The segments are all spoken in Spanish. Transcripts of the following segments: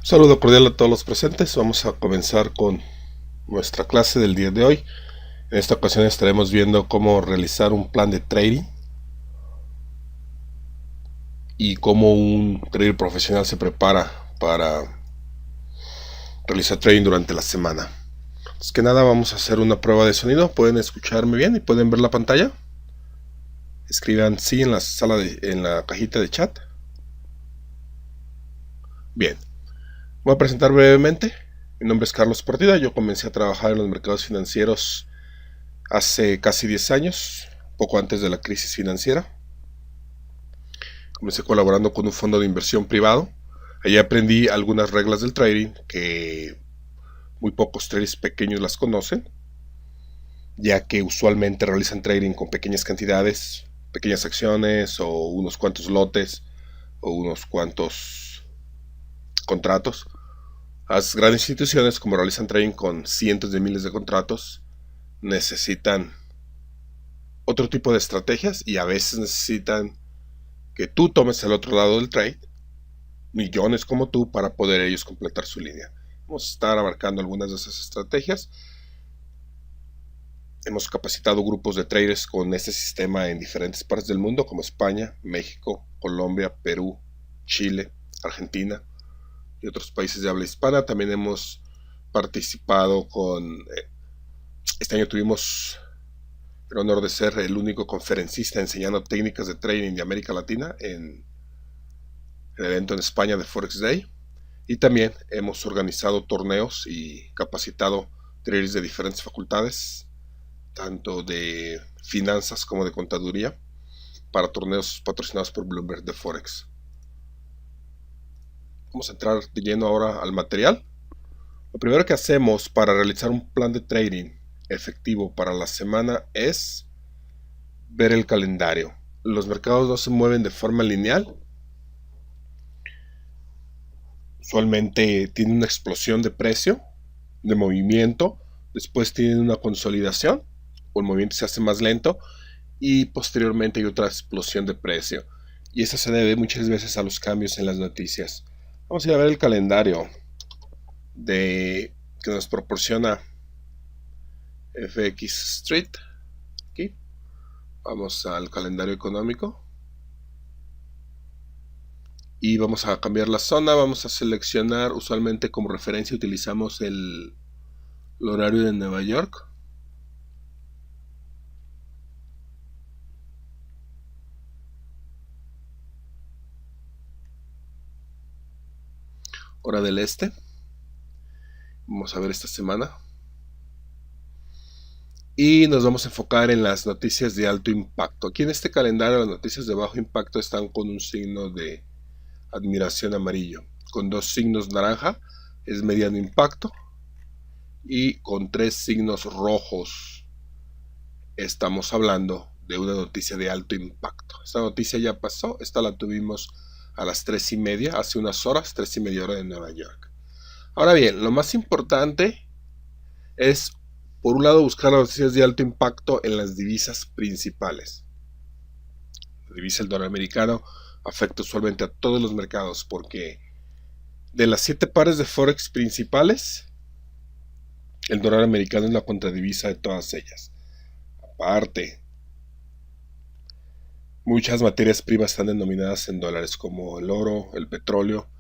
Saludo cordial a todos los presentes. Vamos a comenzar con nuestra clase del día de hoy. En esta ocasión estaremos viendo cómo realizar un plan de trading y cómo un trader profesional se prepara para realizar trading durante la semana. Antes que nada, vamos a hacer una prueba de sonido. ¿Pueden escucharme bien y pueden ver la pantalla? Escriban sí en la cajita de chat. Bien, voy a presentar brevemente. Mi nombre es Carlos Partida. Yo comencé a trabajar en los mercados financieros hace casi 10 años, poco antes de la crisis financiera. Comencé colaborando con un fondo de inversión privado. Allí aprendí algunas reglas del trading que muy pocos traders pequeños las conocen, ya que usualmente realizan trading con pequeñas cantidades, pequeñas acciones o unos cuantos lotes o unos cuantos contratos. Las grandes instituciones, como realizan trading con cientos de miles de contratos, necesitan otro tipo de estrategias y a veces necesitan que tú tomes el otro lado del trade, millones como tú, para poder ellos completar su línea. Vamos a estar abarcando algunas de esas estrategias. Hemos capacitado grupos de traders con este sistema en diferentes partes del mundo, como España, México, Colombia, Perú, Chile, Argentina y otros países de habla hispana. También hemos participado este año tuvimos el honor de ser el único conferencista enseñando técnicas de trading de América Latina en el evento en España de Forex Day. Y también hemos organizado torneos y capacitado traders de diferentes facultades, tanto de finanzas como de contaduría, para torneos patrocinados por Bloomberg de Forex. Vamos a entrar de lleno ahora al material. Lo primero que hacemos para realizar un plan de trading efectivo para la semana es ver el calendario. Los mercados no se mueven de forma lineal. Usualmente tienen una explosión de precio, de movimiento, después tienen una consolidación, o el movimiento se hace más lento, y posteriormente hay otra explosión de precio. Y eso se debe muchas veces a los cambios en las noticias. Vamos a ir a ver el calendario que nos proporciona FX Street. Aquí vamos al calendario económico y vamos a cambiar la zona. Vamos a seleccionar, usualmente como referencia utilizamos el horario de Nueva York. Hora del este. Vamos a ver esta semana. Y nos vamos a enfocar en las noticias de alto impacto. Aquí en este calendario las noticias de bajo impacto están con un signo de admiración amarillo. Con dos signos naranja es mediano impacto. Y con tres signos rojos estamos hablando de una noticia de alto impacto. Esta noticia ya pasó. Esta la tuvimos a las 3:30, hace unas horas, 3:30 hora de Nueva York. Ahora bien, lo más importante es, por un lado, buscar las noticias de alto impacto en las divisas principales. La divisa del dólar americano afecta usualmente a todos los mercados porque de las 7 pares de Forex principales, el dólar americano es la contradivisa de todas ellas. Aparte, muchas materias primas están denominadas en dólares, como el oro, el petróleo,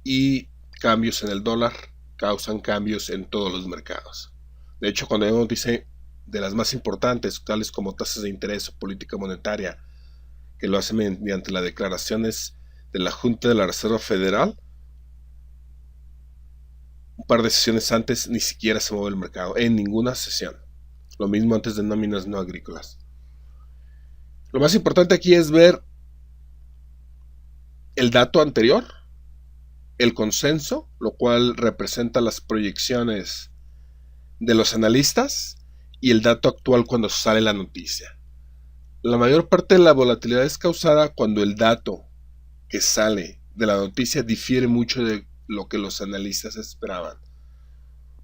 y cambios en el dólar causan cambios en todos los mercados. De hecho, cuando vemos dice de las más importantes, tales como tasas de interés o política monetaria, que lo hacen mediante las declaraciones de la Junta de la Reserva Federal, un par de sesiones antes ni siquiera se mueve el mercado, en ninguna sesión. Lo mismo antes de nóminas no agrícolas. Lo más importante aquí es ver el dato anterior, el consenso, lo cual representa las proyecciones de los analistas, y el dato actual cuando sale la noticia. La mayor parte de la volatilidad es causada cuando el dato que sale de la noticia difiere mucho de lo que los analistas esperaban.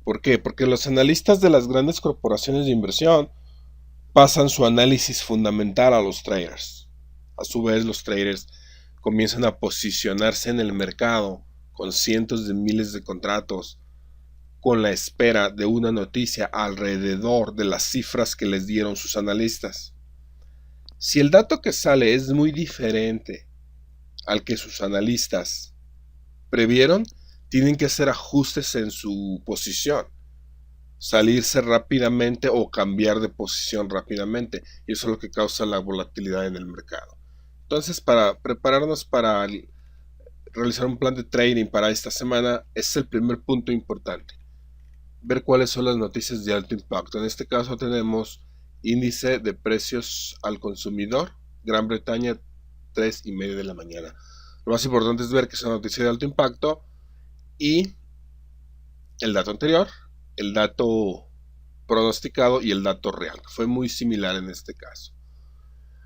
¿Por qué? Porque los analistas de las grandes corporaciones de inversión pasan su análisis fundamental a los traders. A su vez, los traders comienzan a posicionarse en el mercado con cientos de miles de contratos, con la espera de una noticia alrededor de las cifras que les dieron sus analistas. Si el dato que sale es muy diferente al que sus analistas previeron, tienen que hacer ajustes en su posición, salirse rápidamente o cambiar de posición rápidamente, y eso es lo que causa la volatilidad en el mercado. Entonces, para prepararnos para realizar un plan de trading para esta semana, ese es el primer punto importante: ver cuáles son las noticias de alto impacto. En este caso tenemos índice de precios al consumidor, Gran Bretaña, 3:30 de la mañana. Lo más importante es ver que es una noticia de alto impacto y el dato anterior, el dato pronosticado y el dato real, que fue muy similar en este caso.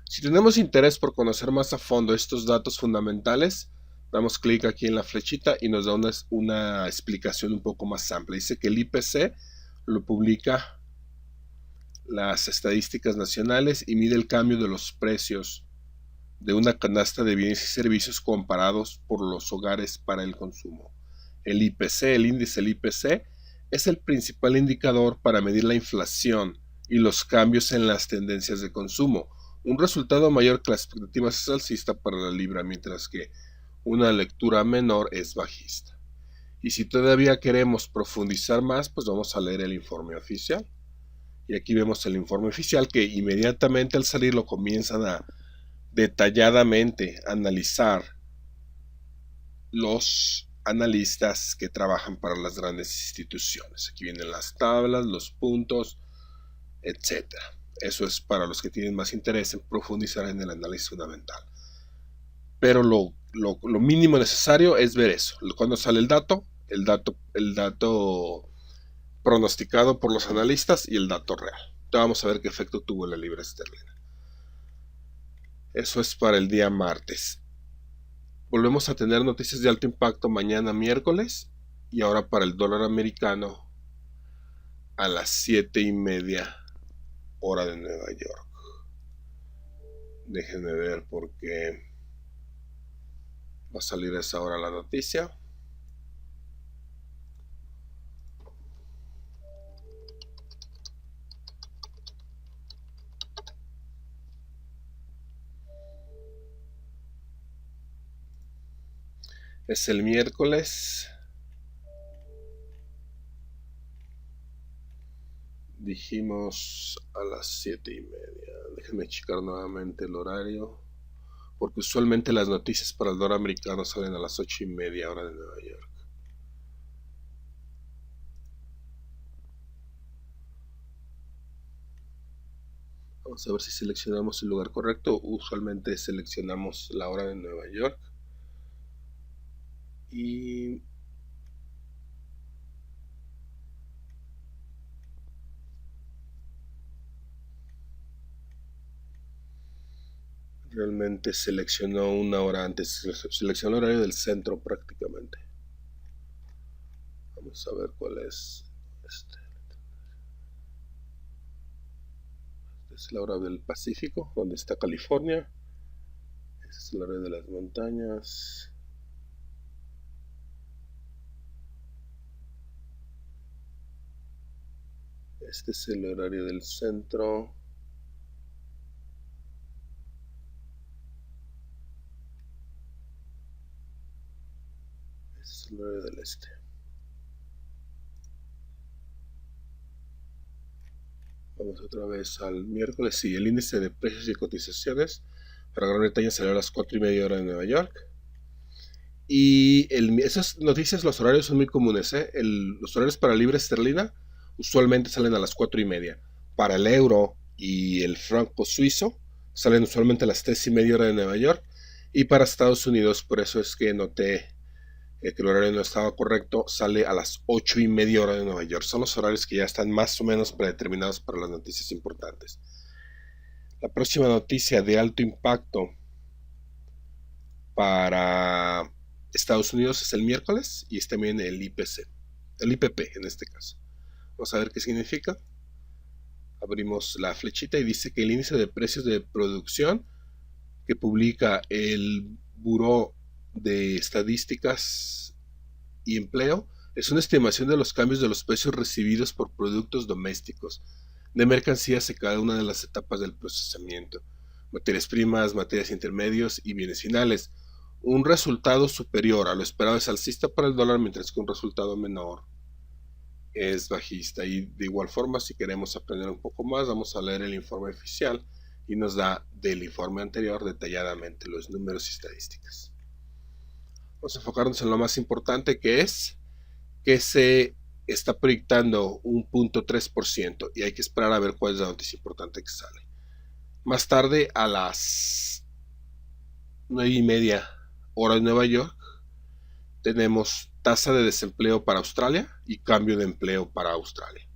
Si tenemos interés por conocer más a fondo estos datos fundamentales, damos clic aquí en la flechita y nos da una explicación un poco más amplia. Dice que el IPC lo publica las estadísticas nacionales y mide el cambio de los precios de una canasta de bienes y servicios comparados por los hogares para el consumo. El IPC, el índice del IPC, es el principal indicador para medir la inflación y los cambios en las tendencias de consumo. Un resultado mayor que la expectativa es alcista para la libra, mientras que una lectura menor es bajista. Y si todavía queremos profundizar más, pues vamos a leer el informe oficial. Y aquí vemos el informe oficial, que inmediatamente al salir lo comienzan a detalladamente analizar los analistas que trabajan para las grandes instituciones. Aquí vienen las tablas, los puntos, etc. Eso es para los que tienen más interés en profundizar en el análisis fundamental. Pero lo mínimo necesario es ver eso. Cuando sale el dato pronosticado por los analistas y el dato real. Entonces vamos a ver qué efecto tuvo la libra esterlina. Eso es para el día martes. Volvemos a tener noticias de alto impacto mañana miércoles, y ahora para el dólar americano a las 7:30 hora de Nueva York. Déjenme ver por qué va a salir a esa hora la noticia. Es el miércoles. Dijimos a las 7:30. Déjenme checar nuevamente el horario, porque usualmente las noticias para el dólar americano salen a las 8:30 hora de Nueva York. Vamos a ver si seleccionamos el lugar correcto. Usualmente seleccionamos la hora de Nueva York. Y realmente seleccionó una hora antes. Seleccionó el horario del centro prácticamente. Vamos a ver cuál es este. Es la hora del Pacífico, donde está California. Esta es la hora de las montañas. Este es el horario del centro. Este es el horario del este. Vamos otra vez al miércoles. Sí, el índice de precios y cotizaciones para Gran Bretaña salió a las 4:30 hora de Nueva York. Y esas noticias, los horarios son muy comunes. Los horarios para libra esterlina usualmente salen a las 4:30. Para el euro y el franco suizo salen usualmente a las 3:30 hora de Nueva York. Y para Estados Unidos, por eso es que noté que el horario no estaba correcto, sale a las 8:30 hora de Nueva York. Son los horarios que ya están más o menos predeterminados para las noticias importantes. La próxima noticia de alto impacto para Estados Unidos es el miércoles, y es también el IPC, el IPP en este caso. Vamos a ver qué significa. Abrimos la flechita y dice que el índice de precios de producción que publica el Buró de Estadísticas y empleo es una estimación de los cambios de los precios recibidos por productos domésticos de mercancías en cada una de las etapas del procesamiento, materias primas, materias intermedios y bienes finales. Un resultado superior a lo esperado es alcista para el dólar, mientras que un resultado menor es bajista. Y de igual forma, si queremos aprender un poco más, vamos a leer el informe oficial y nos da del informe anterior detalladamente los números y estadísticas. Vamos a enfocarnos en lo más importante, que es que se está proyectando un 0.3% y hay que esperar a ver cuál es la noticia importante que sale. Más tarde, a las 9:30 hora de Nueva York, tenemos tasa de desempleo para Australia y cambio de empleo para Australia.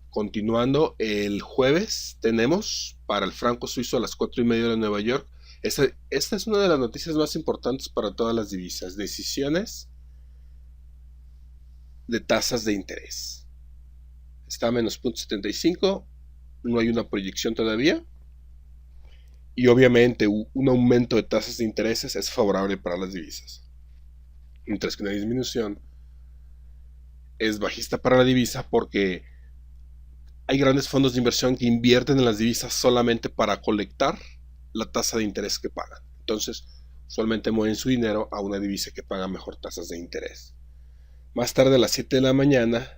Continuando, el jueves tenemos para el franco suizo a las 4:30 de Nueva York. Esta es una de las noticias más importantes para todas las divisas. Decisiones de tasas de interés. Está a menos 0.75. No hay una proyección todavía. Y obviamente un aumento de tasas de intereses es favorable para las divisas. Mientras que una disminución es bajista para la divisa, porque hay grandes fondos de inversión que invierten en las divisas solamente para colectar la tasa de interés que pagan. Entonces, usualmente mueven su dinero a una divisa que paga mejor tasas de interés. Más tarde, a las 7 de la mañana,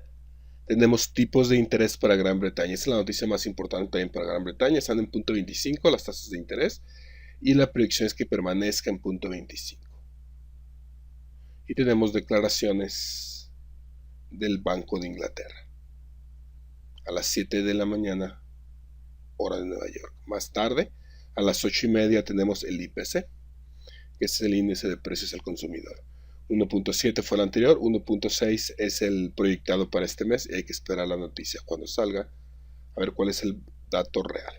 tenemos tipos de interés para Gran Bretaña. Esa es la noticia más importante también para Gran Bretaña. Están en 0.25 las tasas de interés y la proyección es que permanezca en 0.25. Y tenemos declaraciones del Banco de Inglaterra a las 7 de la mañana, hora de Nueva York. Más tarde, a las 8:30, tenemos el IPC, que es el índice de precios al consumidor. 1.7 fue el anterior, 1.6 es el proyectado para este mes y hay que esperar la noticia cuando salga a ver cuál es el dato real.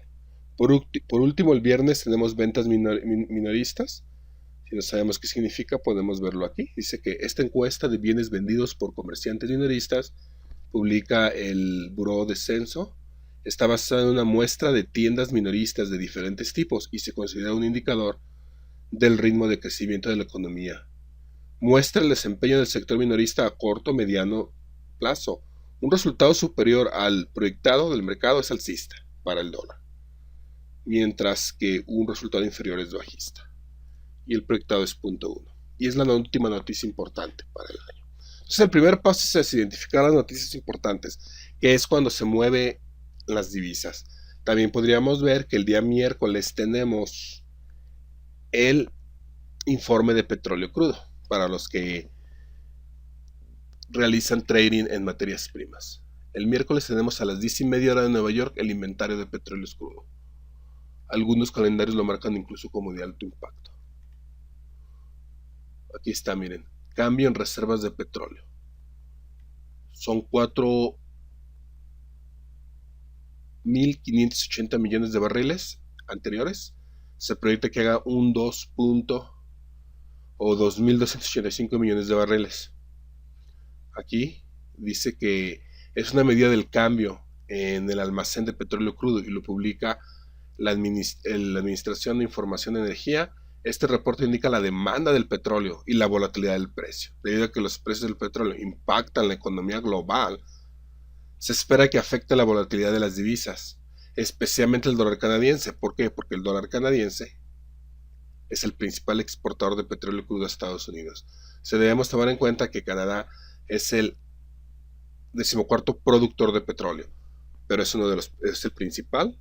Por último, el viernes tenemos ventas minoristas. Si no sabemos qué significa, podemos verlo aquí. Dice que esta encuesta de bienes vendidos por comerciantes minoristas publica el Buró de Censo. Está basada en una muestra de tiendas minoristas de diferentes tipos y se considera un indicador del ritmo de crecimiento de la economía. Muestra el desempeño del sector minorista a corto, mediano plazo. Un resultado superior al proyectado del mercado es alcista para el dólar, mientras que un resultado inferior es bajista. Y el proyectado es 0.1. Y es la última noticia importante para el año. Entonces, el primer paso es identificar las noticias importantes, que es cuando se mueven las divisas. También podríamos ver que el día miércoles tenemos el informe de petróleo crudo para los que realizan trading en materias primas. El miércoles tenemos a las 10:30 hora de Nueva York el inventario de petróleo crudo. Algunos calendarios lo marcan incluso como de alto impacto. Aquí está, miren, cambio en reservas de petróleo. Son 4.580 millones de barriles anteriores. Se proyecta que haga un 2.285 millones de barriles. Aquí dice que es una medida del cambio en el almacén de petróleo crudo y lo publica la Administración de Información de Energía. Este reporte indica la demanda del petróleo y la volatilidad del precio. Debido a que los precios del petróleo impactan la economía global, se espera que afecte la volatilidad de las divisas, especialmente el dólar canadiense. ¿Por qué? Porque el dólar canadiense es el principal exportador de petróleo crudo a Estados Unidos. Debemos tomar en cuenta que Canadá es el 14º productor de petróleo, pero es el principal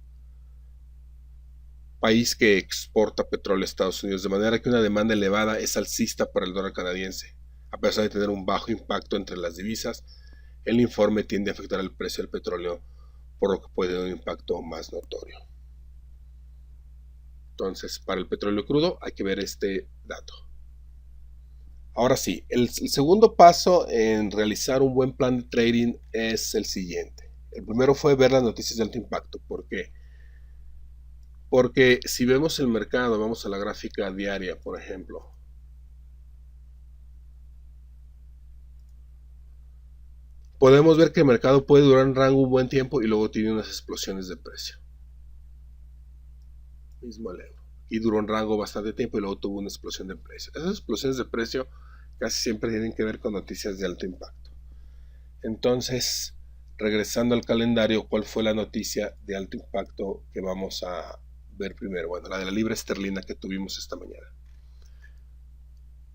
país que exporta petróleo a Estados Unidos, de manera que una demanda elevada es alcista para el dólar canadiense. A pesar de tener un bajo impacto entre las divisas, el informe tiende a afectar el precio del petróleo, por lo que puede tener un impacto más notorio. Entonces, para el petróleo crudo hay que ver este dato. Ahora sí, el segundo paso en realizar un buen plan de trading es el siguiente. El primero fue ver las noticias de alto impacto. ¿Por qué? Porque si vemos el mercado, vamos a la gráfica diaria, por ejemplo. Podemos ver que el mercado puede durar en rango un buen tiempo y luego tiene unas explosiones de precio. Mismo el euro. Y duró en rango bastante tiempo y luego tuvo una explosión de precio. Esas explosiones de precio Casi siempre tienen que ver con noticias de alto impacto. Entonces, regresando al calendario, ¿cuál fue la noticia de alto impacto que vamos a ver primero? Bueno, la de la libra esterlina que tuvimos esta mañana.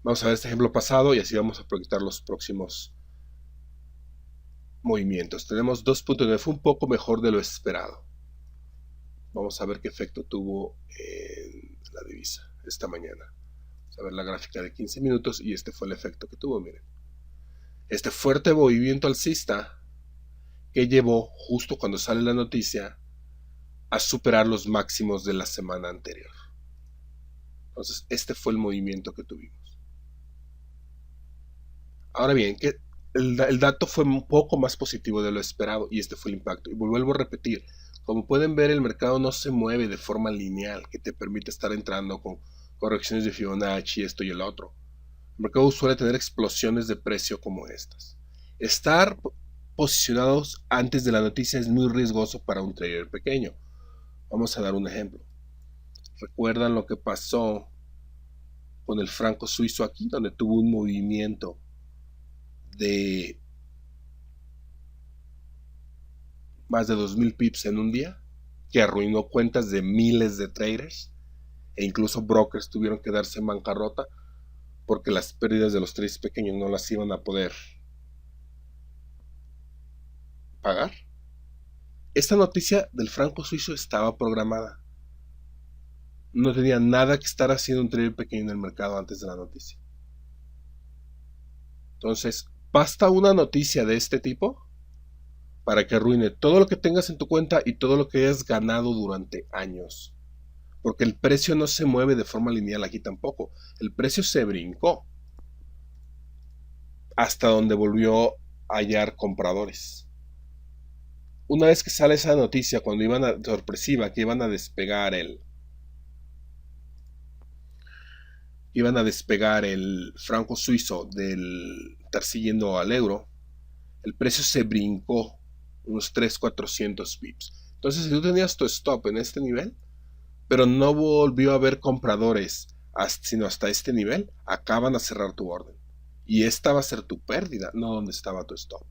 Vamos a ver este ejemplo pasado y así vamos a proyectar los próximos movimientos. Tenemos 2.9, fue un poco mejor de lo esperado. Vamos a ver qué efecto tuvo en la divisa esta mañana. Vamos a ver la gráfica de 15 minutos y este fue el efecto que tuvo, miren. Este fuerte movimiento alcista que llevó, justo cuando sale la noticia, a superar los máximos de la semana anterior. Entonces, este fue el movimiento que tuvimos. Ahora bien, que el dato fue un poco más positivo de lo esperado y este fue el impacto. Y vuelvo a repetir, como pueden ver, el mercado no se mueve de forma lineal, que te permite estar entrando con correcciones de Fibonacci, esto y el otro. El mercado suele tener explosiones de precio como estas. Estar posicionados antes de la noticia es muy riesgoso para un trader pequeño. Vamos a dar un ejemplo. ¿Recuerdan lo que pasó con el franco suizo aquí, donde tuvo un movimiento de más de 2.000 pips en un día, que arruinó cuentas de miles de traders e incluso brokers tuvieron que darse en bancarrota porque las pérdidas de los traders pequeños no las iban a poder pagar? Esta noticia del franco suizo estaba programada. No tenía nada que estar haciendo un trader pequeño en el mercado antes de la noticia. Entonces, basta una noticia de este tipo para que arruine todo lo que tengas en tu cuenta y todo lo que hayas ganado durante años. Porque el precio no se mueve de forma lineal aquí tampoco. El precio se brincó hasta donde volvió a hallar compradores. Una vez que sale esa noticia, cuando sorpresiva, que iban a despegar el franco suizo del estar siguiendo al euro, el precio se brincó unos 300-400 pips. Entonces, si tú tenías tu stop en este nivel, pero no volvió a haber compradores sino hasta este nivel, acaban a cerrar tu orden. Y esta va a ser tu pérdida, no donde estaba tu stop.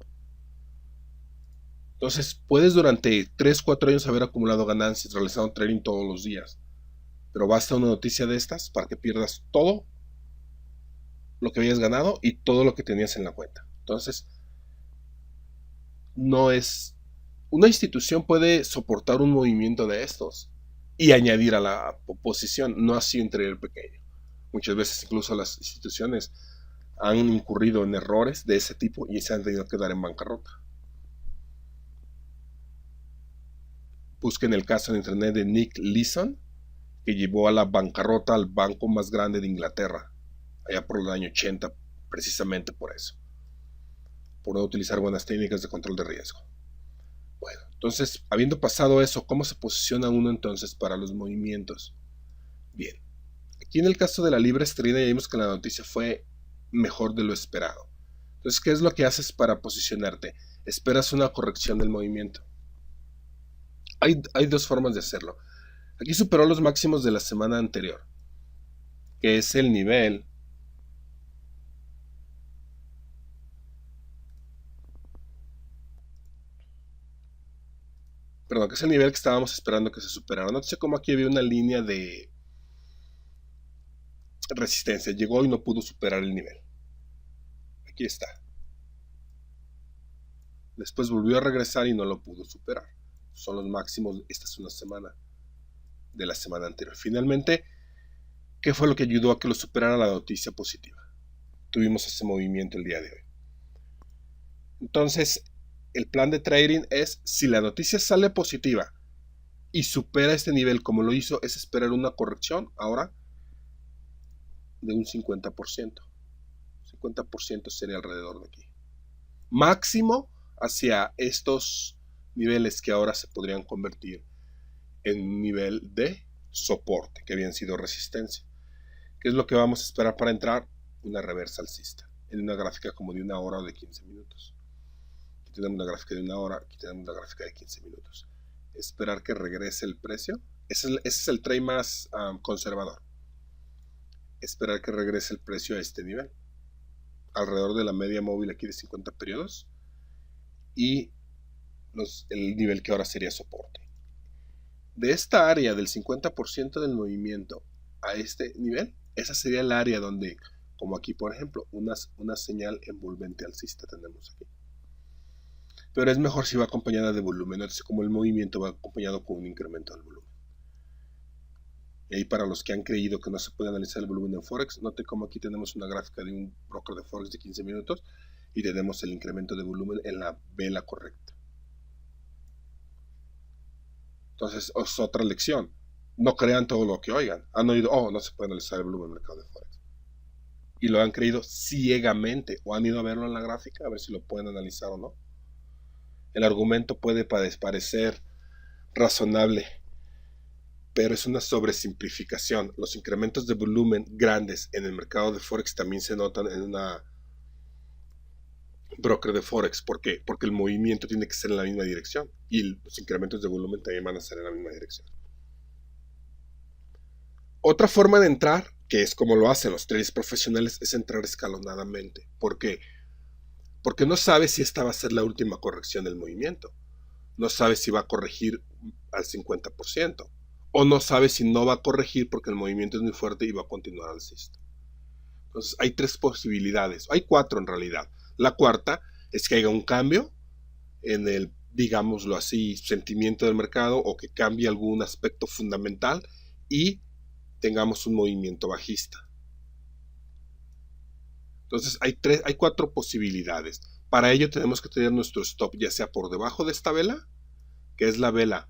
Entonces, puedes durante 3-4 años haber acumulado ganancias, realizando trading todos los días. Pero basta una noticia de estas para que pierdas todo lo que habías ganado y todo lo que tenías en la cuenta. Entonces, no es... Una institución puede soportar un movimiento de estos y añadir a la posición, no así un trader pequeño. Muchas veces incluso las instituciones han incurrido en errores de ese tipo y se han tenido que dar en bancarrota. Busquen el caso en internet de Nick Leeson, que llevó a la bancarrota al banco más grande de Inglaterra, allá por el año 80, precisamente por eso, por no utilizar buenas técnicas de control de riesgo. Bueno, entonces, habiendo pasado eso, ¿cómo se posiciona uno entonces para los movimientos? Bien, aquí en el caso de la libra esterlina ya vimos que la noticia fue mejor de lo esperado. Entonces, ¿qué es lo que haces para posicionarte? Esperas una corrección del movimiento. Hay dos formas de hacerlo. Aquí superó los máximos de la semana anterior, que es el nivel que es el nivel que estábamos esperando que se superara. No sé cómo aquí había una línea de resistencia. Llegó y no pudo superar el nivel. Aquí está. Después volvió a regresar y no lo pudo superar. Son los máximos. Esta es una semana de la semana anterior. Finalmente, ¿qué fue lo que ayudó a que lo superara la noticia positiva? Tuvimos ese movimiento el día de hoy. Entonces, el plan de trading es, si la noticia sale positiva y supera este nivel como lo hizo, es esperar una corrección ahora de un 50%. 50% sería alrededor de aquí. Máximo hacia estos niveles que ahora se podrían convertir en un nivel de soporte, que habían sido resistencia. ¿Qué es lo que vamos a esperar para entrar? Una reversa alcista, en una gráfica como de 1 hora o de 15 minutos. Aquí tenemos una gráfica de 1 hora, aquí tenemos una gráfica de 15 minutos. Esperar que regrese el precio. Ese es el trade más conservador. Esperar que regrese el precio a este nivel. alrededor de la media móvil aquí de 50 periodos y el nivel que ahora sería soporte. De esta área del 50% del movimiento a este nivel, esa sería el área donde, como aquí por ejemplo, una señal envolvente alcista tenemos aquí. Pero es mejor si va acompañada de volumen, entonces como el movimiento va acompañado con un incremento del volumen. Y ahí para los que han creído que no se puede analizar el volumen en Forex, note como aquí tenemos una gráfica de un broker de Forex de 15 minutos y tenemos el incremento de volumen en la vela correcta. Entonces es otra lección. No crean todo lo que oigan. Han oído, no se puede analizar el volumen del mercado de Forex. Y lo han creído ciegamente o han ido a verlo en la gráfica a ver si lo pueden analizar o no. El argumento puede parecer razonable, pero es una sobresimplificación. Los incrementos de volumen grandes en el mercado de Forex también se notan en una broker de Forex. ¿Por qué? Porque el movimiento tiene que ser en la misma dirección y los incrementos de volumen también van a ser en la misma dirección. Otra forma de entrar, que es como lo hacen los traders profesionales, es entrar escalonadamente. ¿Por qué? Porque no sabes si esta va a ser la última corrección del movimiento. No sabes si va a corregir al 50%. O no sabes si no va a corregir porque el movimiento es muy fuerte y va a continuar alcista. Entonces hay 3 posibilidades. Hay 4 en realidad. La cuarta es que haya un cambio en el, digámoslo así, sentimiento del mercado o que cambie algún aspecto fundamental y tengamos un movimiento bajista. Entonces hay 4 posibilidades. Para ello tenemos que tener nuestro stop ya sea por debajo de esta vela, que es la vela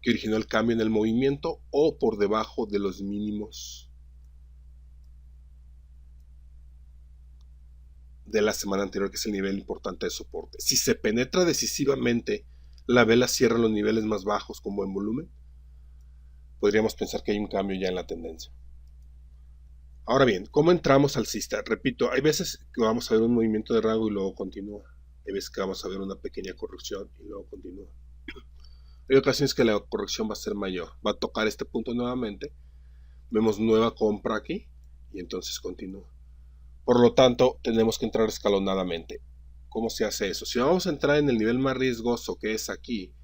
que originó el cambio en el movimiento, o por debajo de los mínimos de la semana anterior, que es el nivel importante de soporte. Si se penetra decisivamente, la vela cierra los niveles más bajos con buen volumen, podríamos pensar que hay un cambio ya en la tendencia. Ahora bien, ¿cómo entramos alcista? Repito, hay veces que vamos a ver un movimiento de rango y luego continúa. Hay veces que vamos a ver una pequeña corrección y luego continúa. Hay ocasiones que la corrección va a ser mayor. Va a tocar este punto nuevamente. Vemos nueva compra aquí y entonces continúa. Por lo tanto, tenemos que entrar escalonadamente. ¿Cómo se hace eso? Si vamos a entrar en el nivel más riesgoso, que es aquí,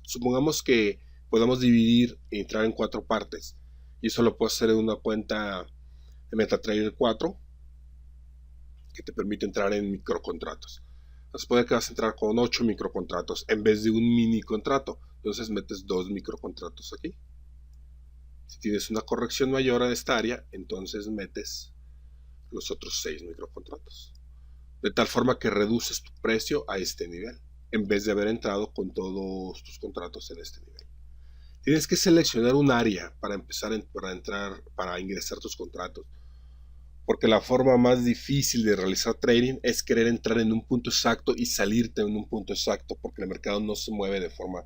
supongamos que podamos dividir e entrar en 4 partes. Y eso lo puedo hacer en una cuenta de MetaTrader 4 que te permite entrar en microcontratos. Entonces puede que vas a entrar con 8 microcontratos en vez de un mini contrato. Entonces metes 2 microcontratos aquí. Si tienes una corrección mayor a esta área, entonces metes los otros 6 microcontratos. De tal forma que reduces tu precio a este nivel, en vez de haber entrado con todos tus contratos en este nivel. Tienes que seleccionar un área para empezar para ingresar tus contratos. Porque la forma más difícil de realizar trading es querer entrar en un punto exacto y salirte en un punto exacto, porque el mercado no se mueve de forma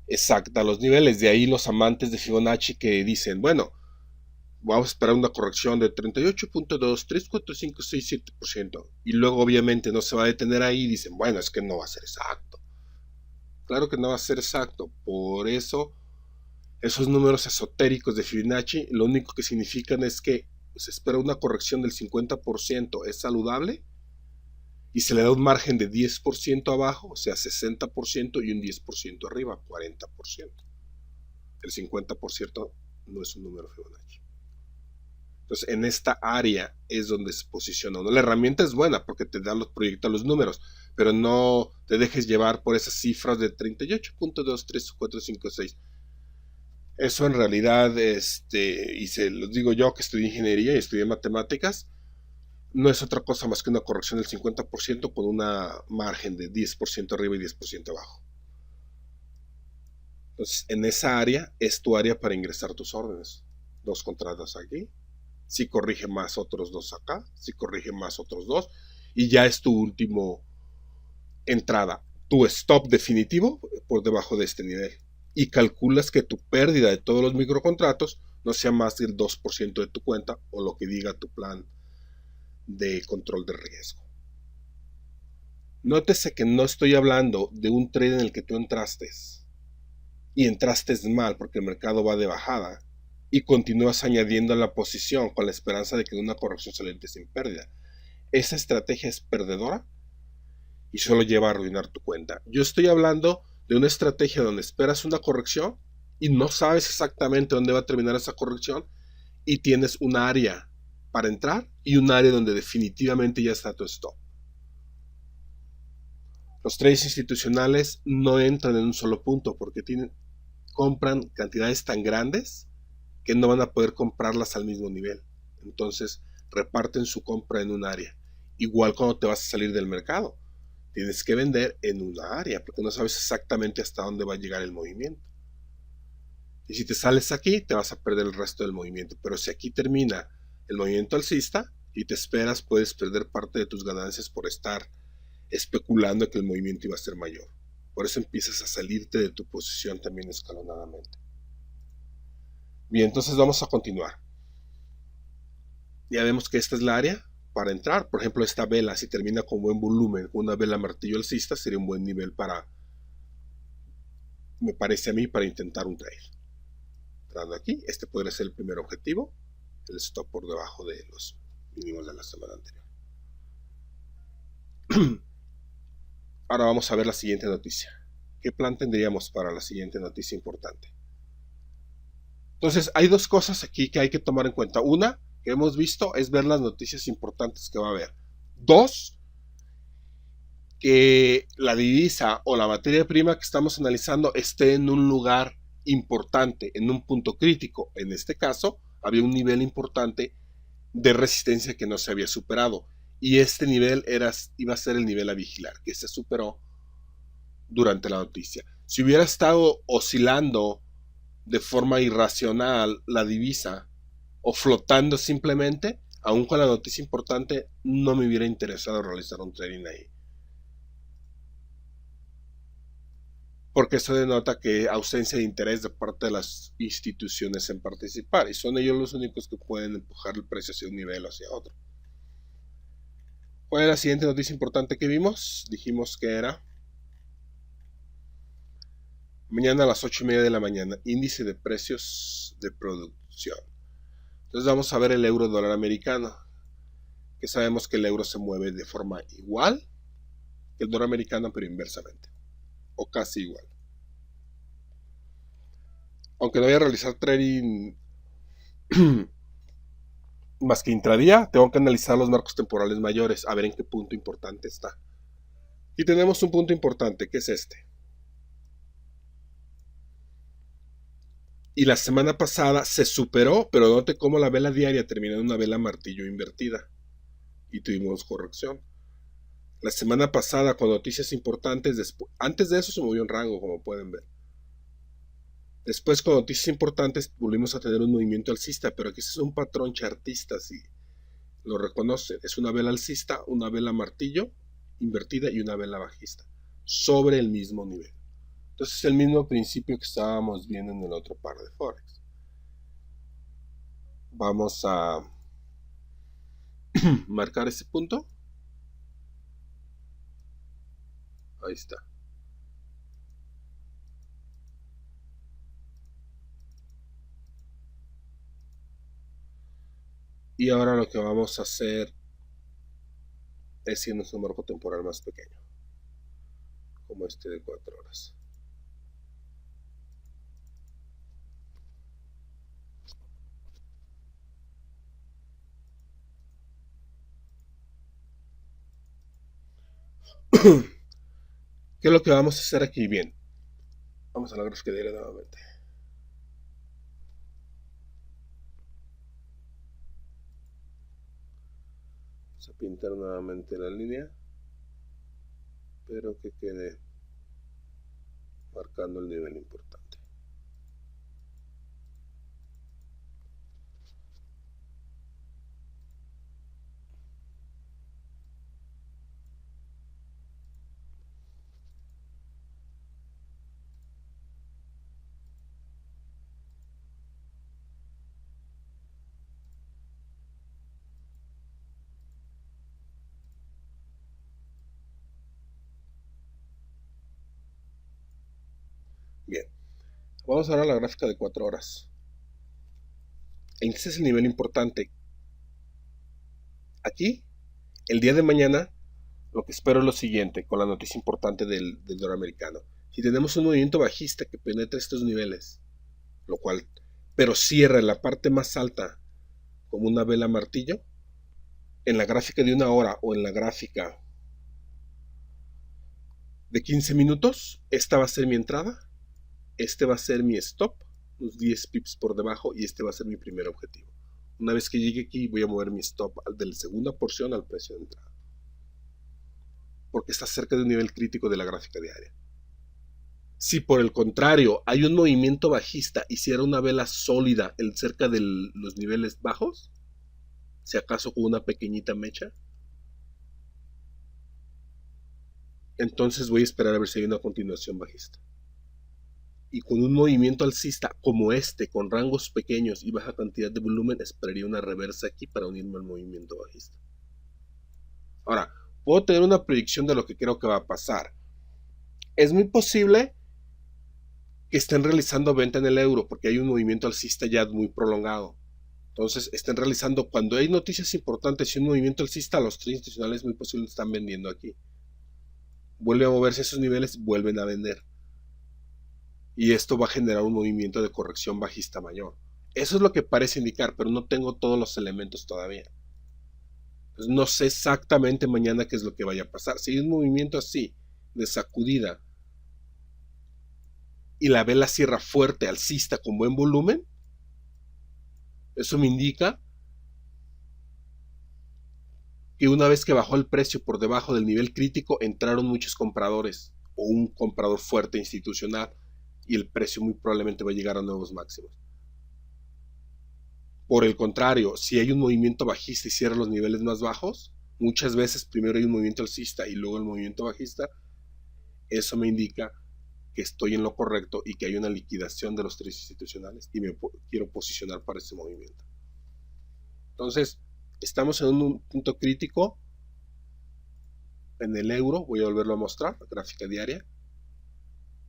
exacta a los niveles. De ahí los amantes de Fibonacci que dicen, bueno, vamos a esperar una corrección de 38.2, 3, 4, 5, 6, 7%. Y luego obviamente no se va a detener ahí y dicen, bueno, es que no va a ser exacto. Claro que no va a ser exacto. Por eso, esos números esotéricos de Fibonacci, lo único que significan es que se espera una corrección del 50%, es saludable, y se le da un margen de 10% abajo, o sea, 60%, y un 10% arriba, 40%. El 50% no es un número Fibonacci. Entonces, en esta área es donde se posiciona uno. La herramienta es buena porque te proyecta los números, pero no te dejes llevar por esas cifras de 38.2, 3, 4, 5, 6. Eso en realidad, y se los digo yo que estudié ingeniería y estudié matemáticas, no es otra cosa más que una corrección del 50% con una margen de 10% arriba y 10% abajo. Entonces, en esa área es tu área para ingresar tus órdenes. 2 contratos aquí. Si corrige más, otros 2 acá. Si corrige más, otros 2. Y ya es tu último entrada. Tu stop definitivo por debajo de este nivel. Y calculas que tu pérdida de todos los microcontratos no sea más del 2% de tu cuenta o lo que diga tu plan de control de riesgo. Nótese que no estoy hablando de un trade en el que tú entraste y entraste mal porque el mercado va de bajada y continúas añadiendo a la posición con la esperanza de que en una corrección salente sin pérdida. esa estrategia es perdedora y solo lleva a arruinar tu cuenta. Yo estoy hablando de una estrategia donde esperas una corrección y no sabes exactamente dónde va a terminar esa corrección y tienes un área para entrar y un área donde definitivamente ya está tu stop. Los traders institucionales no entran en un solo punto porque compran cantidades tan grandes que no van a poder comprarlas al mismo nivel. Entonces reparten su compra en un área. Igual cuando te vas a salir del mercado, tienes que vender en una área porque no sabes exactamente hasta dónde va a llegar el movimiento. Y si te sales aquí, te vas a perder el resto del movimiento. Pero si aquí termina el movimiento alcista y te esperas, puedes perder parte de tus ganancias por estar especulando que el movimiento iba a ser mayor. Por eso empiezas a salirte de tu posición también escalonadamente. Bien, entonces vamos a continuar. Ya vemos que esta es la área para entrar. Por ejemplo, esta vela, si termina con buen volumen, una vela martillo alcista, sería un buen nivel para, me parece a mí, para intentar un trade. Entrando aquí, este podría ser el primer objetivo, el stop por debajo de los mínimos de la semana anterior. Ahora vamos a ver la siguiente noticia. ¿Qué plan tendríamos para la siguiente noticia importante? Entonces, hay dos cosas aquí que hay que tomar en cuenta. Una, que hemos visto, es ver las noticias importantes que va a haber. Dos, que la divisa o la materia prima que estamos analizando esté en un lugar importante, en un punto crítico. En este caso, había un nivel importante de resistencia que no se había superado. Y este nivel iba a ser el nivel a vigilar, que se superó durante la noticia. Si hubiera estado oscilando de forma irracional la divisa o flotando simplemente, aun con la noticia importante, no me hubiera interesado realizar un trading ahí. Porque eso denota que ausencia de interés de parte de las instituciones en participar, y son ellos los únicos que pueden empujar el precio hacia un nivel o hacia otro. ¿Cuál es la siguiente noticia importante que vimos? Dijimos que era mañana a las 8:30 de la mañana, índice de precios de producción. Entonces vamos a ver el euro dólar americano, que sabemos que el euro se mueve de forma igual que el dólar americano, pero inversamente, o casi igual. Aunque no voy a realizar trading más que intradía, tengo que analizar los marcos temporales mayores, a ver en qué punto importante está. Y tenemos un punto importante, que es este. Y la semana pasada se superó, pero note cómo la vela diaria terminó en una vela martillo invertida. Y tuvimos corrección. La semana pasada, con noticias importantes, antes de eso se movió en rango, como pueden ver. Después, con noticias importantes, volvimos a tener un movimiento alcista, pero aquí es un patrón chartista, si lo reconocen. Es una vela alcista, una vela martillo invertida y una vela bajista, sobre el mismo nivel. Entonces es el mismo principio que estábamos viendo en el otro par de Forex. Vamos a marcar ese punto. Ahí está. Y ahora lo que vamos a hacer es irnos a un marco temporal más pequeño, como este de 4 horas. ¿Qué es lo que vamos a hacer aquí? Bien, vamos a la gráfica diaria nuevamente. Vamos a pintar nuevamente la línea, pero que quede marcando el nivel importante. Bien, vamos ahora a la gráfica de 4 horas. Este es el nivel importante. Aquí El día de mañana, lo que espero es lo siguiente, con la noticia importante del dólar americano. Si tenemos un movimiento bajista que penetra estos niveles, lo cual, pero cierra en la parte más alta como una vela martillo, en la gráfica de una hora o en la gráfica de 15 minutos, esta va a ser mi entrada, este va a ser mi stop, unos 10 pips por debajo, y este va a ser mi primer objetivo. Una vez que llegue aquí, voy a mover mi stop de la segunda porción al precio de entrada, porque está cerca de un nivel crítico de la gráfica diaria. Si por el contrario hay un movimiento bajista y cierra una vela sólida cerca de los niveles bajos, si acaso con una pequeñita mecha, entonces voy a esperar a ver si hay una continuación bajista. Y con un movimiento alcista como este, con rangos pequeños y baja cantidad de volumen, esperaría una reversa aquí para unirme al movimiento bajista. Ahora, puedo tener una predicción de lo que creo que va a pasar. Es muy posible que estén realizando venta en el euro, porque hay un movimiento alcista ya muy prolongado. Entonces, estén realizando, cuando hay noticias importantes y un movimiento alcista, los traders institucionales muy posiblemente están vendiendo aquí. Vuelve a moverse a esos niveles, vuelven a vender. Y esto va a generar un movimiento de corrección bajista mayor. Eso es lo que parece indicar, pero no tengo todos los elementos todavía. Entonces, no sé exactamente mañana qué es lo que vaya a pasar. Si hay un movimiento así, de sacudida, y la vela cierra fuerte, alcista, con buen volumen, eso me indica que una vez que bajó el precio por debajo del nivel crítico, entraron muchos compradores o un comprador fuerte institucional y el precio muy probablemente va a llegar a nuevos máximos. Por el contrario, si hay un movimiento bajista y cierra los niveles más bajos, muchas veces primero hay un movimiento alcista y luego el movimiento bajista, eso me indica que estoy en lo correcto y que hay una liquidación de los traders institucionales y me quiero posicionar para ese movimiento. Entonces, estamos en un punto crítico en el euro, voy a volverlo a mostrar, gráfica diaria,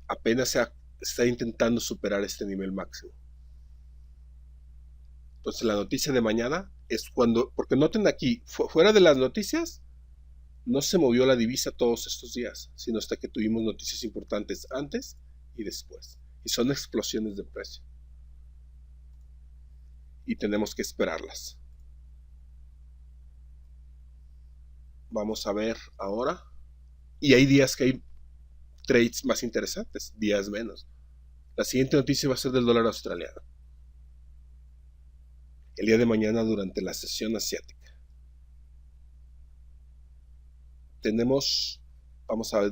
apenas se está intentando superar este nivel máximo. Entonces la noticia de mañana es cuando, porque noten aquí, fuera de las noticias, no se movió la divisa todos estos días, sino hasta que tuvimos noticias importantes antes y después. Y son explosiones de precio. Y tenemos que esperarlas. Vamos a ver ahora. Y hay días que hay trades más interesantes, días menos. La siguiente noticia va a ser del dólar australiano. El día de mañana durante la sesión asiática. Vamos a ver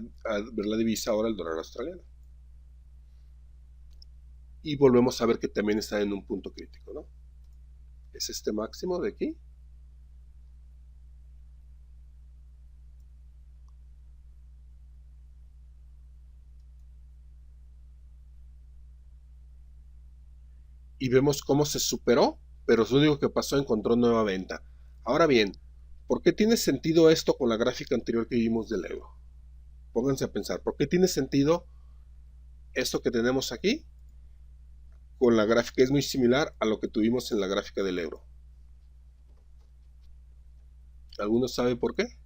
la divisa ahora, el dólar australiano. Y volvemos a ver que también está en un punto crítico, ¿no? Es este máximo de aquí. Y vemos cómo se superó, pero lo único que pasó, encontró nueva venta. Ahora bien, ¿por qué tiene sentido esto con la gráfica anterior que vimos del euro? Pónganse a pensar, ¿por qué tiene sentido esto que tenemos aquí con la gráfica? Es muy similar a lo que tuvimos en la gráfica del euro. ¿Algunos saben por qué?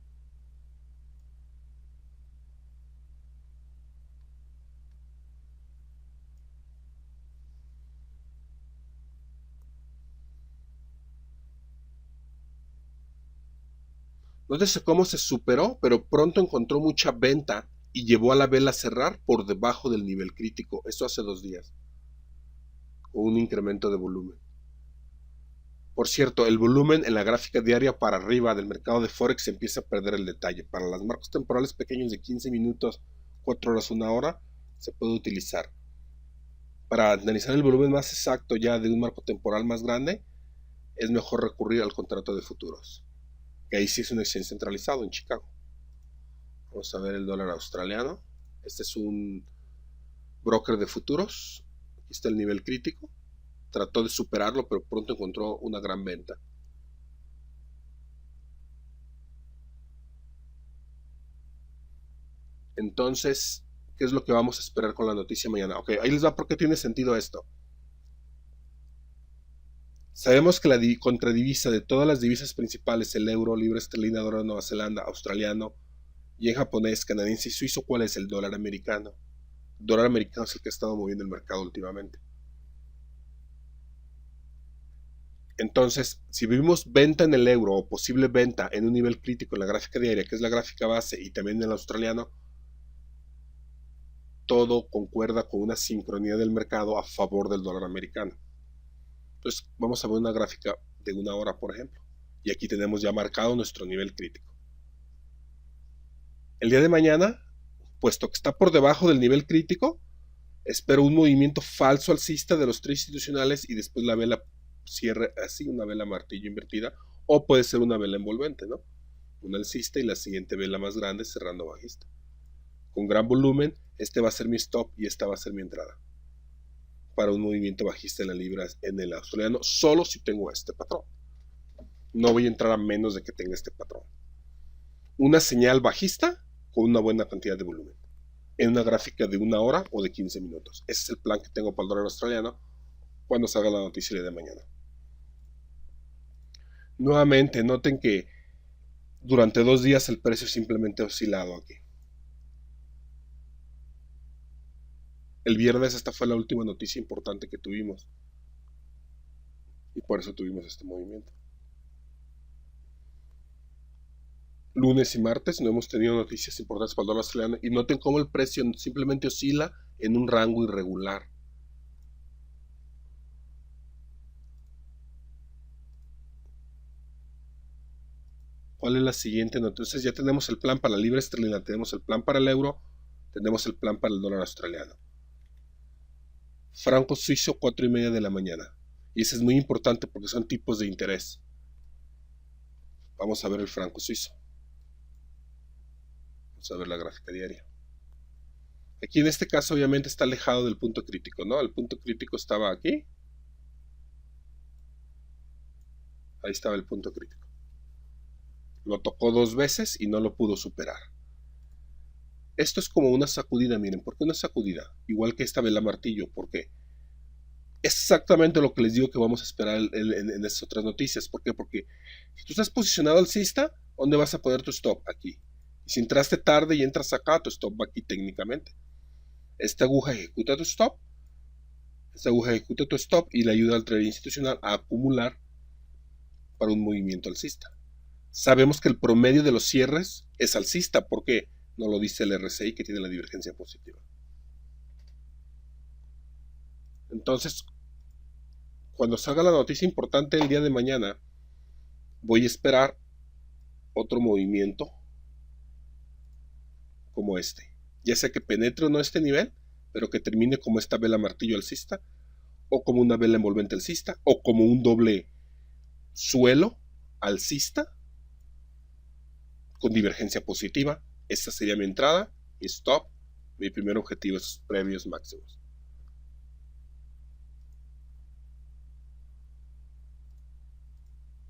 Nótese cómo se superó, pero pronto encontró mucha venta y llevó a la vela a cerrar por debajo del nivel crítico. Esto hace 2 días. O un incremento de volumen. Por cierto, el volumen en la gráfica diaria para arriba del mercado de Forex empieza a perder el detalle. Para los marcos temporales pequeños de 15 minutos, 4 horas, 1 hora, se puede utilizar. Para analizar el volumen más exacto ya de un marco temporal más grande, es mejor recurrir al contrato de futuros, que ahí sí es un exchange centralizado en Chicago. Vamos a ver el dólar australiano. Este es un broker de futuros. Aquí está el nivel crítico. Trató de superarlo, pero pronto encontró una gran venta. Entonces, ¿qué es lo que vamos a esperar con la noticia mañana? Ok, ahí les va por qué tiene sentido esto. Sabemos que la contradivisa de todas las divisas principales, el euro, libra esterlina, dólar de Nueva Zelanda, australiano, y en japonés, canadiense y suizo, ¿cuál es? El dólar americano. El dólar americano es el que ha estado moviendo el mercado últimamente. Entonces, si vimos venta en el euro o posible venta en un nivel crítico en la gráfica diaria, que es la gráfica base, y también en el australiano, todo concuerda con una sincronía del mercado a favor del dólar americano. Entonces, vamos a ver una gráfica de una hora, por ejemplo. Y aquí tenemos ya marcado nuestro nivel crítico. El día de mañana, puesto que está por debajo del nivel crítico, espero un movimiento falso alcista de los tres institucionales y después la vela cierre así, una vela martillo invertida, o puede ser una vela envolvente, ¿no? Una alcista y la siguiente vela más grande cerrando bajista. Con gran volumen, este va a ser mi stop y esta va a ser mi entrada. Para un movimiento bajista en la libra, en el australiano, solo si tengo este patrón. No voy a entrar a menos de que tenga este patrón. Una señal bajista con una buena cantidad de volumen. En una gráfica de una hora o de 15 minutos. Ese es el plan que tengo para el dólar australiano cuando salga la noticia de mañana. Nuevamente, noten que durante 2 días el precio simplemente ha oscilado aquí. El viernes esta fue la última noticia importante que tuvimos. Y por eso tuvimos este movimiento. Lunes y martes no hemos tenido noticias importantes para el dólar australiano. Y noten cómo el precio simplemente oscila en un rango irregular. ¿Cuál es la siguiente noticia? Entonces ya tenemos el plan para la libra esterlina, tenemos el plan para el euro, tenemos el plan para el dólar australiano. Franco suizo, 4:30 de la mañana. Y ese es muy importante porque son tipos de interés. Vamos a ver el franco suizo. Vamos a ver la gráfica diaria. Aquí en este caso obviamente está alejado del punto crítico, ¿no? El punto crítico estaba aquí. Ahí estaba el punto crítico. Lo tocó 2 veces y no lo pudo superar. Esto es como una sacudida, miren. ¿Por qué una sacudida? Igual que esta vela martillo. ¿Por qué? Exactamente lo que les digo que vamos a esperar en estas otras noticias. ¿Por qué? Porque si tú estás posicionado alcista, ¿dónde vas a poner tu stop? Aquí. Y si entraste tarde y entras acá, tu stop va aquí técnicamente. Esta aguja ejecuta tu stop. Esta aguja ejecuta tu stop y le ayuda al trader institucional a acumular para un movimiento alcista. Sabemos que el promedio de los cierres es alcista porque no lo dice el RSI que tiene la divergencia positiva. Entonces, cuando salga la noticia importante el día de mañana, voy a esperar otro movimiento como este. Ya sea que penetre o no este nivel, pero que termine como esta vela martillo alcista, o como una vela envolvente alcista, o como un doble suelo alcista con divergencia positiva. Esta sería mi entrada, mi stop, mi primer objetivo, esos previos máximos.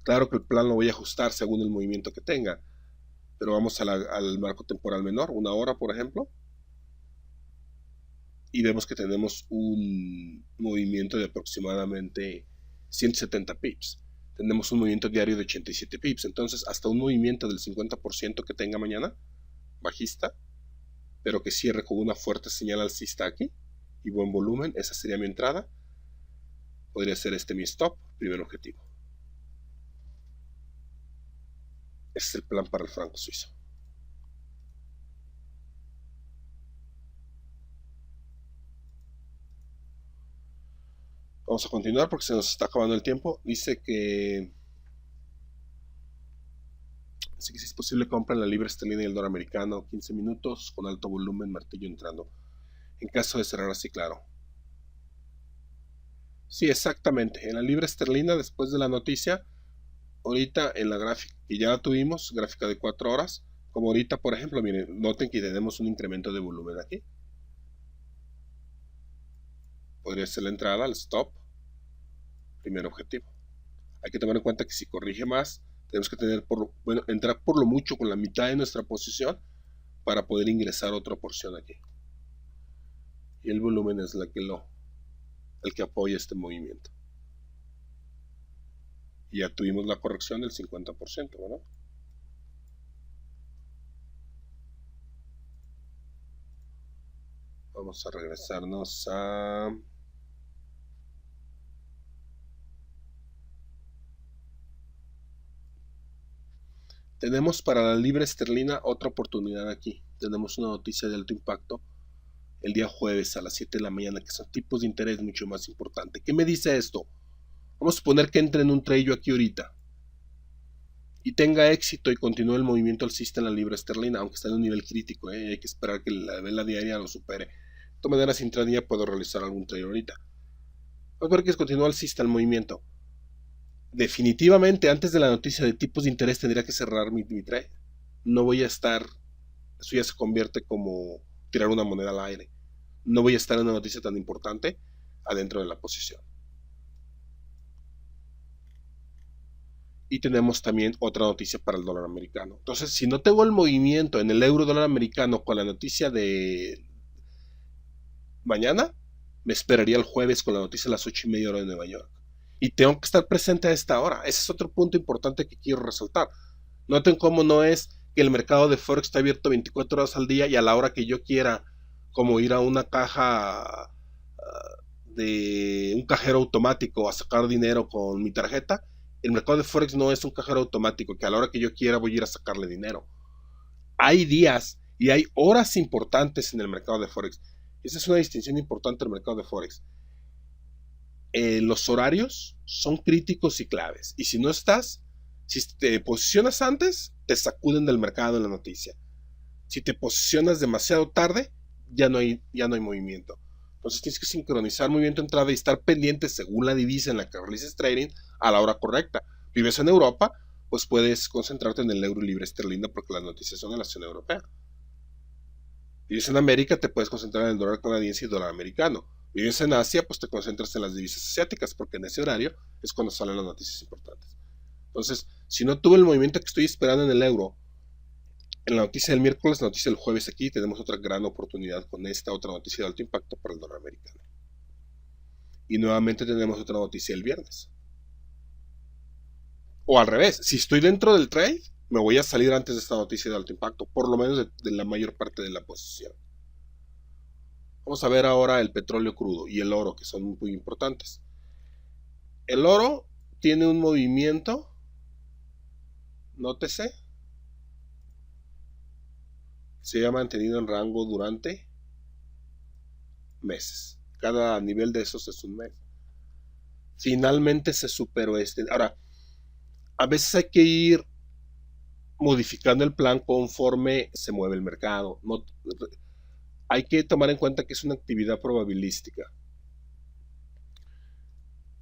Claro que el plan lo voy a ajustar según el movimiento que tenga, pero vamos al marco temporal menor, una hora por ejemplo, y vemos que tenemos un movimiento de aproximadamente 170 pips. Tenemos un movimiento diario de 87 pips, entonces hasta un movimiento del 50% que tenga mañana, bajista, pero que cierre con una fuerte señal alcista aquí y buen volumen, esa sería mi entrada. Podría ser este mi stop, primer objetivo. Este es el plan para el franco suizo. Vamos a continuar porque se nos está acabando el tiempo. Dice que si es posible compra en la libra esterlina y el dólar americano, 15 minutos con alto volumen, martillo entrando. En caso de cerrar así, claro. Sí, exactamente. En la libra esterlina, después de la noticia, ahorita en la gráfica que ya tuvimos, gráfica de 4 horas, como ahorita, por ejemplo, miren, noten que tenemos un incremento de volumen aquí. Podría ser la entrada, el stop, primer objetivo. Hay que tomar en cuenta que si corrige más, tenemos que tener entrar por lo mucho con la mitad de nuestra posición para poder ingresar otra porción aquí. Y el volumen es el que apoya este movimiento. Y ya tuvimos la corrección del 50%, ¿verdad? Vamos a regresarnos a... Tenemos para la libra esterlina otra oportunidad aquí. Tenemos una noticia de alto impacto el día jueves a las 7 de la mañana, que son tipos de interés mucho más importantes. ¿Qué me dice esto? Vamos a suponer que entre en un trade yo aquí ahorita y tenga éxito y continúe el movimiento alcista en la libra esterlina, aunque está en un nivel crítico, hay que esperar que la vela diaria lo supere. De todas maneras, intradía puedo realizar algún trade ahorita. Vamos a ver que continúa alcista el movimiento. Definitivamente, antes de la noticia de tipos de interés tendría que cerrar mi trade. No voy a estar, eso ya se convierte como tirar una moneda al aire. No voy a estar en una noticia tan importante adentro de la posición. Y tenemos también otra noticia para el dólar americano. Entonces, si no tengo el movimiento en el euro dólar americano con la noticia de mañana, me esperaría el jueves con la noticia a las 8:30 hora de Nueva York. Y tengo que estar presente a esta hora. Ese es otro punto importante que quiero resaltar. Noten cómo no es que el mercado de Forex está abierto 24 horas al día y a la hora que yo quiera, como ir a una caja de un cajero automático a sacar dinero con mi tarjeta. El mercado de Forex no es un cajero automático que a la hora que yo quiera voy a ir a sacarle dinero. Hay días y hay horas importantes en el mercado de Forex. Esa es una distinción importante del mercado de Forex. Los horarios son críticos y claves. Y si no estás, si te posicionas antes, te sacuden del mercado en la noticia. Si te posicionas demasiado tarde, ya no hay movimiento. Entonces tienes que sincronizar muy bien tu entrada y estar pendiente según la divisa en la que realices trading a la hora correcta. Vives en Europa, pues puedes concentrarte en el euro y libra esterlina porque las noticias son en la zona europea. Vives en América, te puedes concentrar en el dólar canadiense y el dólar americano. Vives en Asia, pues te concentras en las divisas asiáticas porque en ese horario es cuando salen las noticias importantes. Entonces, si no tuve el movimiento que estoy esperando en el euro, en la noticia del miércoles, la noticia del jueves aquí, tenemos otra gran oportunidad con esta otra noticia de alto impacto para el dólar americano. Y nuevamente tenemos otra noticia el viernes. O al revés, si estoy dentro del trade, me voy a salir antes de esta noticia de alto impacto, por lo menos de la mayor parte de la posición. Vamos a ver ahora el petróleo crudo y el oro, que son muy importantes. El oro tiene un movimiento, nótese, se ha mantenido en rango durante meses. Cada nivel de esos es un mes. Finalmente se superó este. Ahora, a veces hay que ir modificando el plan conforme se mueve el mercado. No, hay que tomar en cuenta que es una actividad probabilística.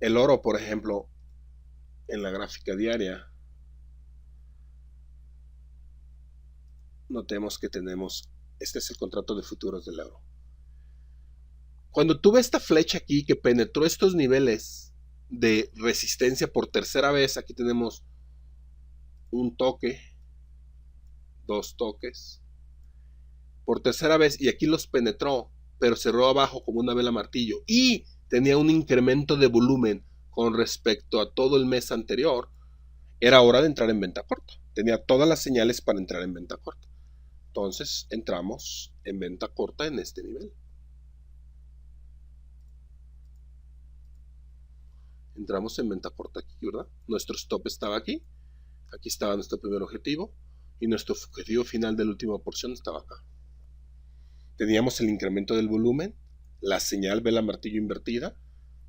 El oro, por ejemplo, en la gráfica diaria, notemos que tenemos, este es el contrato de futuros del oro. Cuando tuve esta flecha aquí que penetró estos niveles de resistencia por tercera vez, aquí tenemos un toque, dos toques, por tercera vez, y aquí los penetró, pero cerró abajo como una vela martillo y tenía un incremento de volumen con respecto a todo el mes anterior. Era hora de entrar en venta corta. Tenía todas las señales para entrar en venta corta. Entonces entramos en venta corta en este nivel. Entramos en venta corta aquí, ¿verdad? Nuestro stop estaba aquí. Aquí estaba nuestro primer objetivo. Y nuestro objetivo final de la última porción estaba acá. Teníamos el incremento del volumen, la señal vela martillo invertida,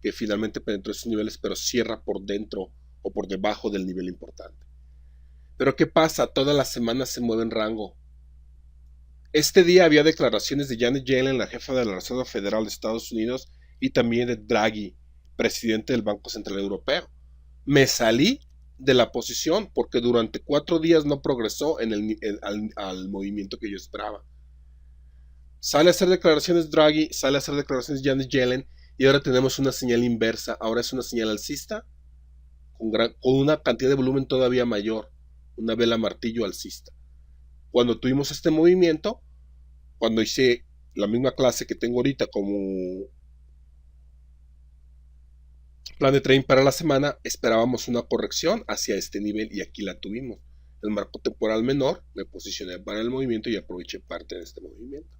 que finalmente penetró esos niveles, pero cierra por dentro o por debajo del nivel importante. Pero ¿qué pasa? Todas las semanas se mueve en rango. Este día había declaraciones de Janet Yellen, la jefa de la Reserva Federal de Estados Unidos, y también de Draghi, presidente del Banco Central Europeo. Me salí de la posición porque durante 4 días no progresó al movimiento que yo esperaba. Sale a hacer declaraciones Draghi, sale a hacer declaraciones Janet Yellen, y ahora tenemos una señal inversa. Ahora es una señal alcista con una cantidad de volumen todavía mayor, una vela martillo alcista. Cuando tuvimos este movimiento, cuando hice la misma clase que tengo ahorita como Plan de trading para la semana, esperábamos una corrección hacia este nivel y aquí la tuvimos. El marco temporal menor, me posicioné para el movimiento y aproveché parte de este movimiento.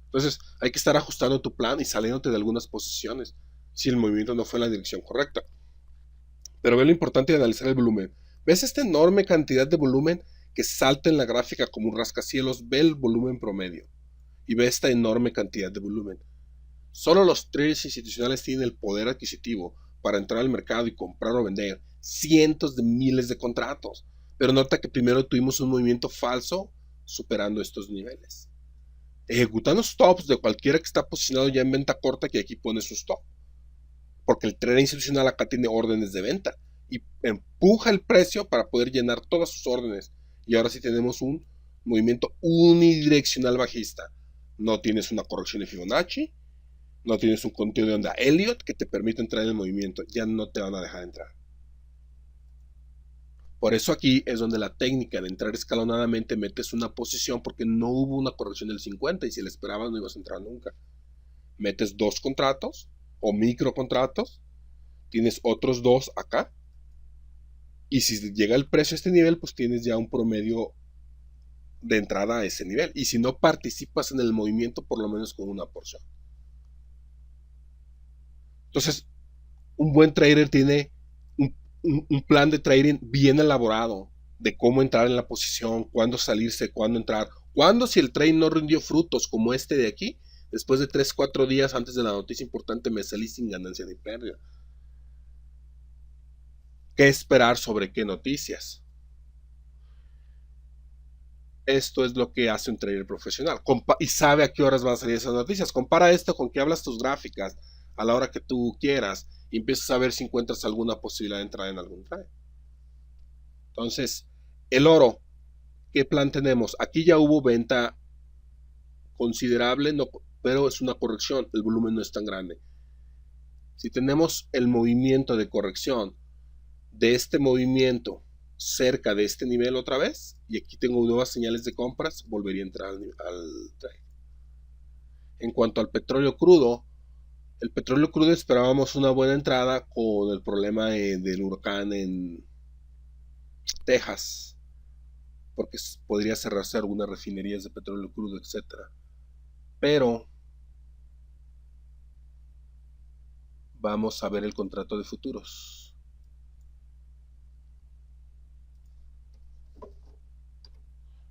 Entonces hay que estar ajustando tu plan y saliéndote de algunas posiciones si el movimiento no fue en la dirección correcta. Pero ve lo importante de analizar el volumen. ¿Ves esta enorme cantidad de volumen que salta en la gráfica como un rascacielos? Ve el volumen promedio y ve esta enorme cantidad de volumen. Solo los traders institucionales tienen el poder adquisitivo para entrar al mercado y comprar o vender cientos de miles de contratos. Pero nota que primero tuvimos un movimiento falso superando estos niveles. Ejecutando stops de cualquiera que está posicionado ya en venta corta, que aquí pone su stop. Porque el trader institucional acá tiene órdenes de venta y empuja el precio para poder llenar todas sus órdenes. Y ahora sí tenemos un movimiento unidireccional bajista. No tienes una corrección de Fibonacci, no tienes un conteo de onda Elliott que te permite entrar en el movimiento. Ya no te van a dejar entrar. Por eso aquí es donde la técnica de entrar escalonadamente metes una posición porque no hubo una corrección del 50 y si la esperabas no ibas a entrar nunca. Metes dos contratos o micro contratos, tienes otros dos acá y si llega el precio a este nivel pues tienes ya un promedio de entrada a ese nivel y si no participas en el movimiento por lo menos con una porción. Entonces un buen trader tiene un plan de trading bien elaborado de cómo entrar en la posición, cuándo salirse, cuándo entrar, cuándo si el trade no rindió frutos como este de aquí, después de 3-4 días antes de la noticia importante me salí sin ganancia ni pérdida. ¿Qué esperar sobre qué noticias? Esto es lo que hace un trader profesional y sabe a qué horas van a salir esas noticias. Compara esto con que hablas tus gráficas a la hora que tú quieras y empiezas a ver si encuentras alguna posibilidad de entrar en algún trade. Entonces, el oro, ¿qué plan tenemos? Aquí ya hubo venta considerable, no, pero es una corrección, el volumen no es tan grande. Si tenemos el movimiento de corrección de este movimiento cerca de este nivel otra vez, y aquí tengo nuevas señales de compras, volvería a entrar al trade. En cuanto al petróleo crudo, el petróleo crudo esperábamos una buena entrada con el problema del huracán en Texas, porque podría cerrarse algunas refinerías de petróleo crudo, etc. Pero vamos a ver el contrato de futuros.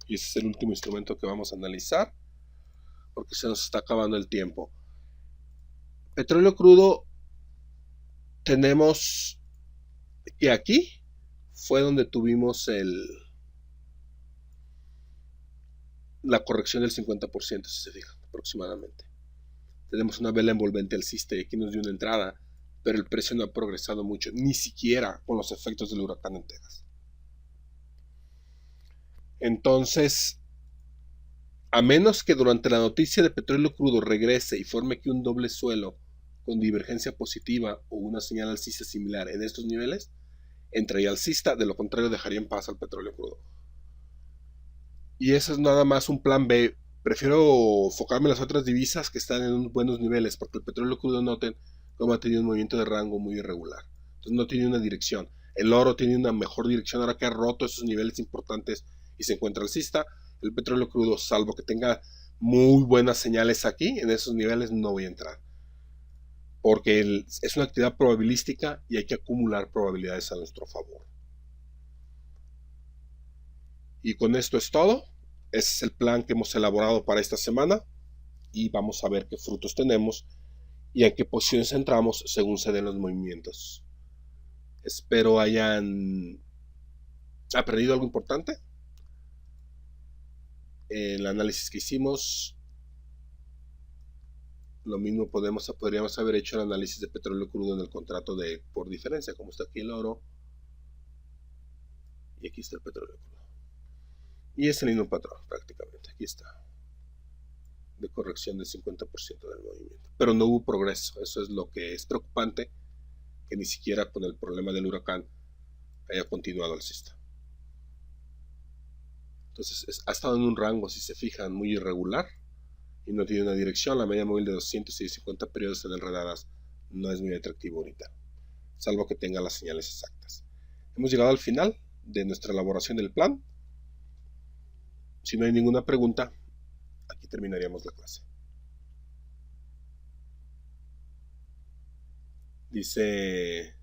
Y ese es el último instrumento que vamos a analizar, porque se nos está acabando el tiempo. Petróleo crudo, tenemos que aquí fue donde tuvimos la corrección del 50%, si se fijan, aproximadamente. Tenemos una vela envolvente alcista y aquí nos dio una entrada, pero el precio no ha progresado mucho, ni siquiera con los efectos del huracán en Texas. Entonces, a menos que durante la noticia de petróleo crudo regrese y forme aquí un doble suelo con divergencia positiva o una señal alcista similar en estos niveles, entraría alcista, de lo contrario dejaría en paz al petróleo crudo. Y eso es nada más un plan B. Prefiero enfocarme en las otras divisas que están en buenos niveles, porque el petróleo crudo noten cómo ha tenido un movimiento de rango muy irregular. Entonces no tiene una dirección. El oro tiene una mejor dirección ahora que ha roto esos niveles importantes y se encuentra alcista. El petróleo crudo, salvo que tenga muy buenas señales aquí, en esos niveles no voy a entrar. Porque es una actividad probabilística y hay que acumular probabilidades a nuestro favor. Y con esto es todo. Ese es el plan que hemos elaborado para esta semana y vamos a ver qué frutos tenemos y en qué posiciones entramos según se den los movimientos. Espero hayan aprendido algo importante. El análisis que hicimos, lo mismo podríamos haber hecho el análisis de petróleo crudo en el contrato de por diferencia, como está aquí el oro y aquí está el petróleo crudo. Y es el mismo patrón prácticamente, aquí está, de corrección del 50% del movimiento. Pero no hubo progreso, eso es lo que es preocupante, que ni siquiera con el problema del huracán haya continuado alcista. Entonces ha estado en un rango, si se fijan, muy irregular y no tiene una dirección. La media móvil de 200 y 50 periodos en enredadas no es muy atractivo ahorita. salvo que tenga las señales exactas. Hemos llegado al final de nuestra elaboración del plan. Si no hay ninguna pregunta, aquí terminaríamos la clase. Dice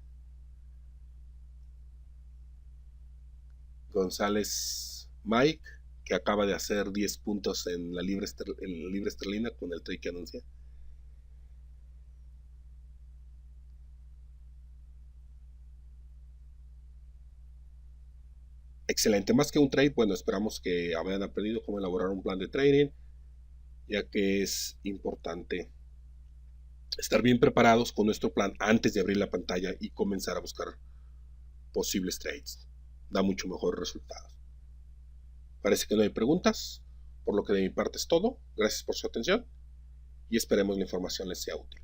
González Mike que acaba de hacer 10 puntos en la libra esterlina con el trade que anuncia. Excelente, más que un trade, bueno, esperamos que hayan aprendido cómo elaborar un plan de trading, ya que es importante estar bien preparados con nuestro plan antes de abrir la pantalla y comenzar a buscar posibles trades. Da mucho mejores resultados. Parece que no hay preguntas, por lo que de mi parte es todo. Gracias por su atención y esperemos la información les sea útil.